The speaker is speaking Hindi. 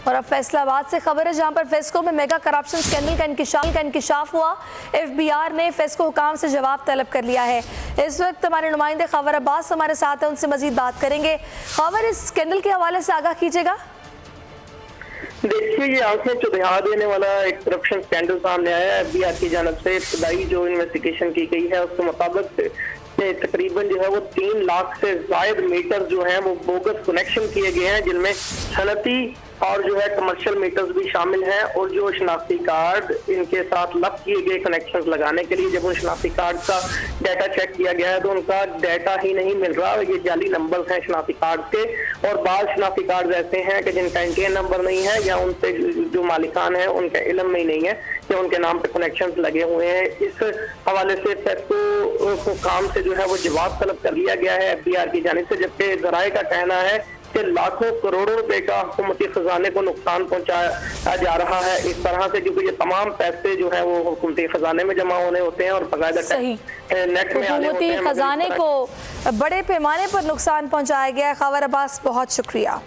और अब फैसलाबाद से खबर है, जहां पर फेस्को में मेगा करप्शन स्कैंडल का इंकिशाफ हुआ। एफबीआर ने फेस्को हुकाम से जवाब तलब कर लिया है। इस वक्त हमारे नुमाइंदे खबर अब्बास हमारे साथ हैं, उनसे मजीद बात करेंगे। खबर, इस स्कैंडल के हवाले से आगाह कीजिएगा। देखिए, ये आंखें चुदिया देने वाला एक करप्शन स्कैंडल सामने आया है। एफबीआर की जानब से इब्तदाई जो इन्वेस्टिगेशन की गई है उसके मुताबिक तकरीबन जो है वो 3 लाख से ज्यादा मीटर जो है वो बोगस कनेक्शन किए गए हैं, जिनमें सनती और जो है कमर्शियल मीटर्स भी शामिल हैं। और जो शनाख्ती कार्ड इनके साथ लब किए गए कनेक्शन लगाने के लिए जब उन शनाख्ती कार्ड का डाटा चेक किया गया है तो उनका डाटा ही नहीं मिल रहा। ये जाली नंबर हैं शनाख्ती कार्ड के, और बाद शनाख्ती कार्ड ऐसे हैं कि जिनका इंडियन नंबर नहीं है या उनसे जो मालिकान है उनका इल्म में ही नहीं है कि उनके नाम पे कनेक्शन लगे हुए हैं। इस हवाले से फेस्को काम से जो है वो जवाब तलब कर लिया गया है एफबीआर की जानिब से, जबकि ज़राए का कहना है कि लाखों करोड़ों रुपए का हुकूमती खजाने को नुकसान पहुंचाया जा रहा है इस तरह से, क्योंकि ये तमाम पैसे जो है वो हुकूमती खजाने में जमा होने होते हैं और बकायदा नेट में आने होते हैं। हुकूमती खजाने को बड़े पैमाने पर नुकसान पहुंचाया गया है। खबर अब्बास, बहुत शुक्रिया।